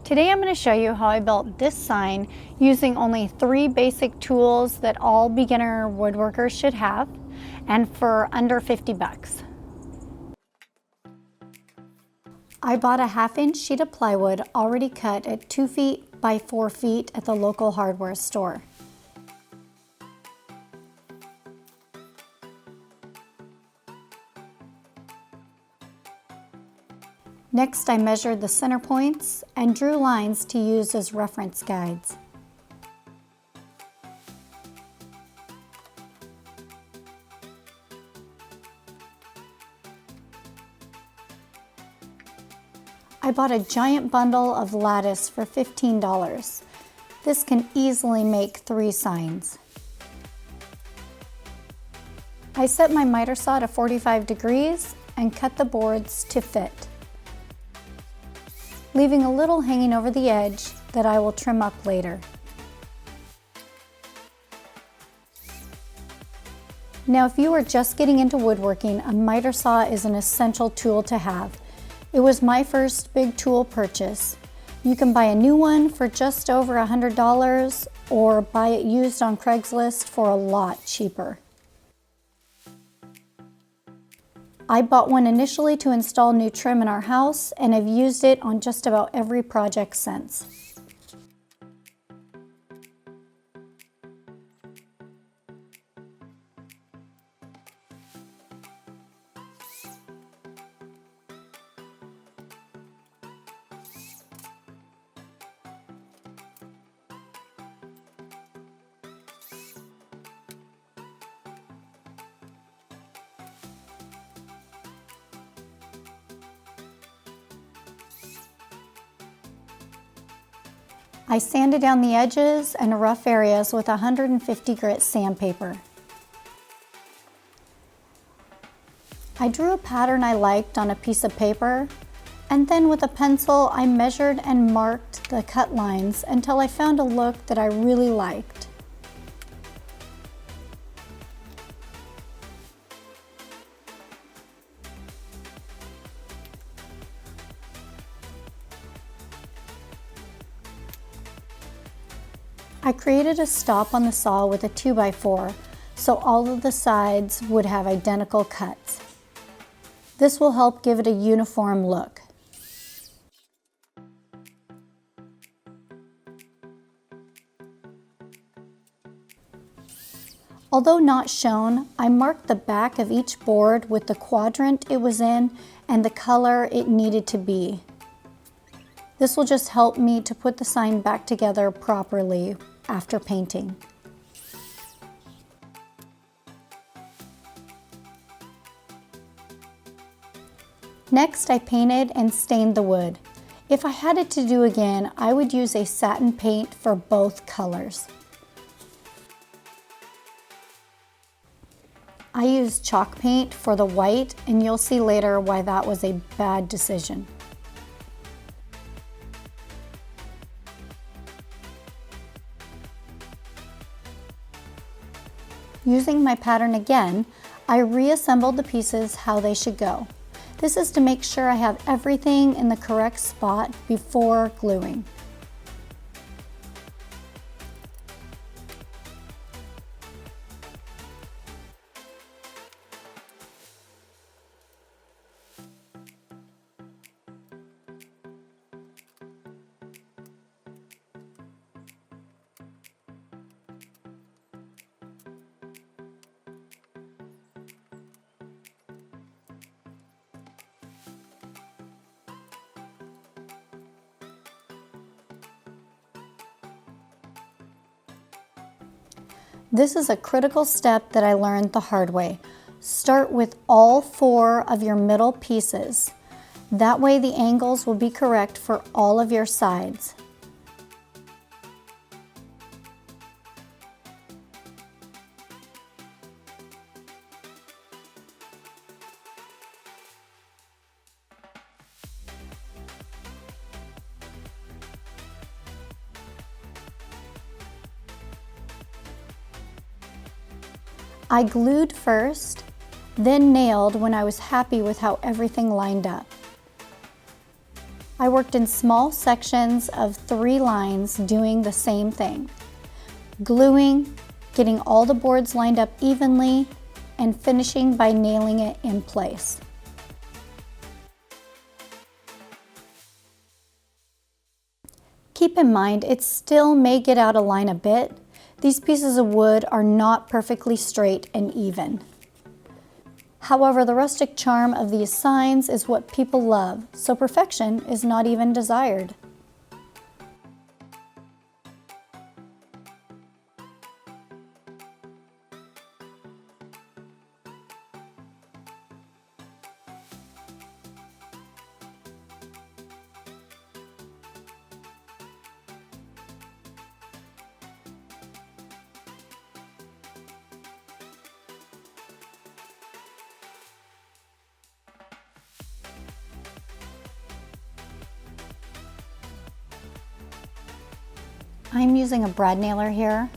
Today I'm going to show you how I built this sign using only 3 basic tools that all beginner woodworkers should have, and for under 50 bucks. I bought a 1/2-inch sheet of plywood already cut at 2 feet by 4 feet at the local hardware store. Next, I measured the center points and drew lines to use as reference guides. I bought a giant bundle of lattice for $15. This can easily make 3 signs. I set my miter saw to 45 degrees and cut the boards to fit, leaving a little hanging over the edge that I will trim up later. Now, if you are just getting into woodworking, a miter saw is an essential tool to have. It was my first big tool purchase. You can buy a new one for just over $100 or buy it used on Craigslist for a lot cheaper. I bought one initially to install new trim in our house and have used it on just about every project since. I sanded down the edges and rough areas with 150 grit sandpaper. I drew a pattern I liked on a piece of paper, and then with a pencil I measured and marked the cut lines until I found a look that I really liked. I created a stop on the saw with a 2x4 so all of the sides would have identical cuts. This will help give it a uniform look. Although not shown, I marked the back of each board with the quadrant it was in and the color it needed to be. This will just help me to put the sign back together properly after painting. Next, I painted and stained the wood. If I had it to do again, I would use a satin paint for both colors. I used chalk paint for the white, and you'll see later why that was a bad decision. Using my pattern again, I reassembled the pieces how they should go. This is to make sure I have everything in the correct spot before gluing. This is a critical step that I learned the hard way. Start with all 4 of your middle pieces. That way the angles will be correct for all of your sides. I glued first, then nailed when I was happy with how everything lined up. I worked in small sections of 3 lines doing the same thing. Gluing, getting all the boards lined up evenly, and finishing by nailing it in place. Keep in mind, it still may get out of line a bit. These pieces of wood are not perfectly straight and even. However, the rustic charm of these signs is what people love, so perfection is not even desired. I'm using a brad nailer here.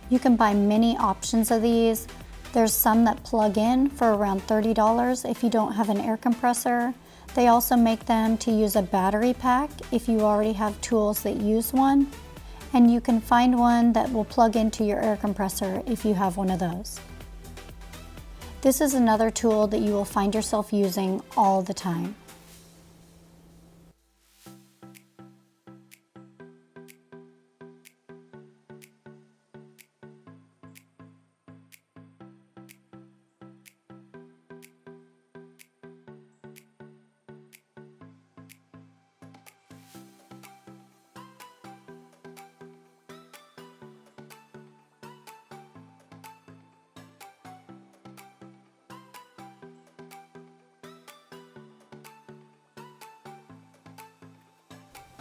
You can buy many options of these. There's some that plug in for around $30 if you don't have an air compressor. They also make them to use a battery pack if you already have tools that use one. And you can find one that will plug into your air compressor if you have one of those. This is another tool that you will find yourself using all the time.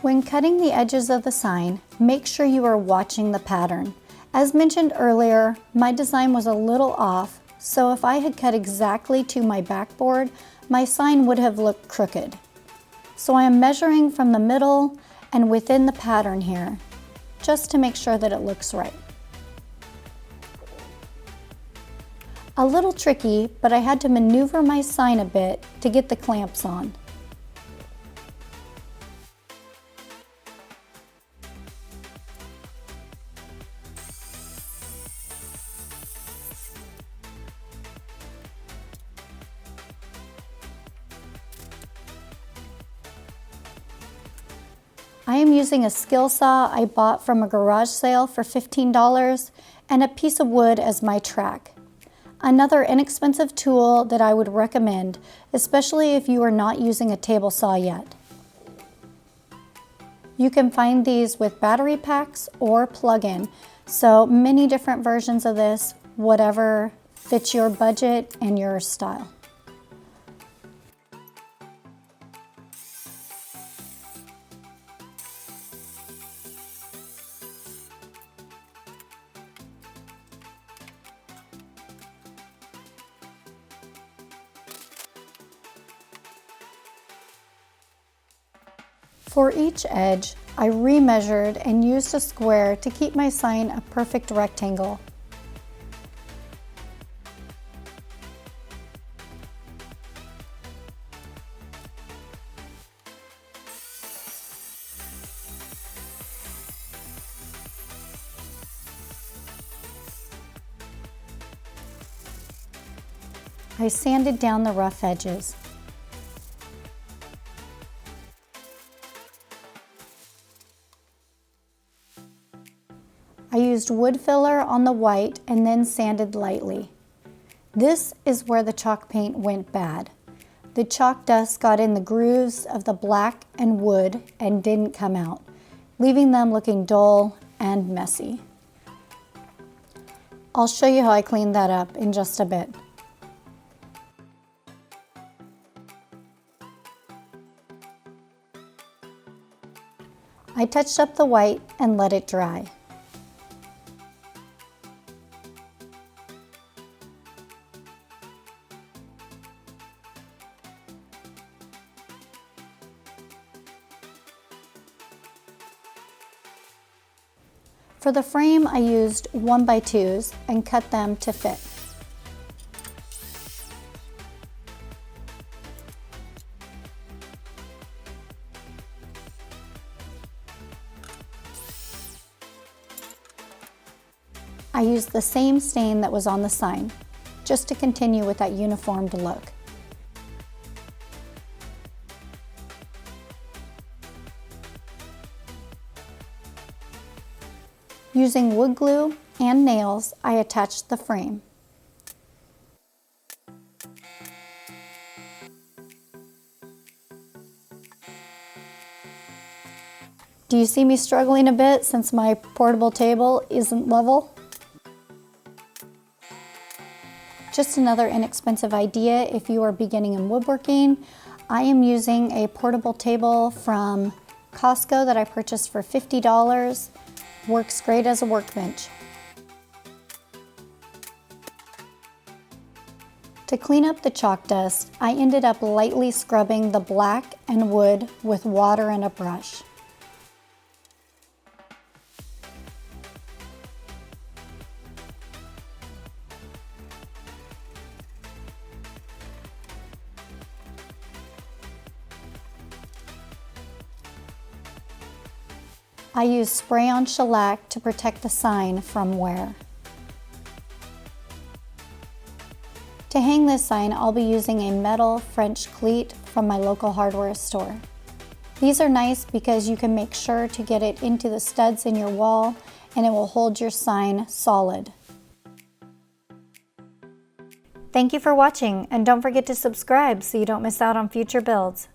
When cutting the edges of the sign, make sure you are watching the pattern. As mentioned earlier, my design was a little off, so if I had cut exactly to my backboard, my sign would have looked crooked. So I am measuring from the middle and within the pattern here, just to make sure that it looks right. A little tricky, but I had to maneuver my sign a bit to get the clamps on. I am using a skill saw I bought from a garage sale for $15 and a piece of wood as my track. Another inexpensive tool that I would recommend, especially if you are not using a table saw yet. You can find these with battery packs or plug-in, so many different versions of this, whatever fits your budget and your style. For each edge, I remeasured and used a square to keep my sign a perfect rectangle. I sanded down the rough edges. I used wood filler on the white and then sanded lightly. This is where the chalk paint went bad. The chalk dust got in the grooves of the black and wood and didn't come out, leaving them looking dull and messy. I'll show you how I cleaned that up in just a bit. I touched up the white and let it dry. For the frame, I used 1x2s and cut them to fit. I used the same stain that was on the sign, just to continue with that uniformed look. Using wood glue and nails, I attached the frame. Do you see me struggling a bit since my portable table isn't level? Just another inexpensive idea if you are beginning in woodworking. I am using a portable table from Costco that I purchased for $50. Works great as a workbench. To clean up the chalk dust, I ended up lightly scrubbing the black and wood with water and a brush. I use spray-on shellac to protect the sign from wear. To hang this sign, I'll be using a metal French cleat from my local hardware store. These are nice because you can make sure to get it into the studs in your wall and it will hold your sign solid. Thank you for watching, and don't forget to subscribe so you don't miss out on future builds.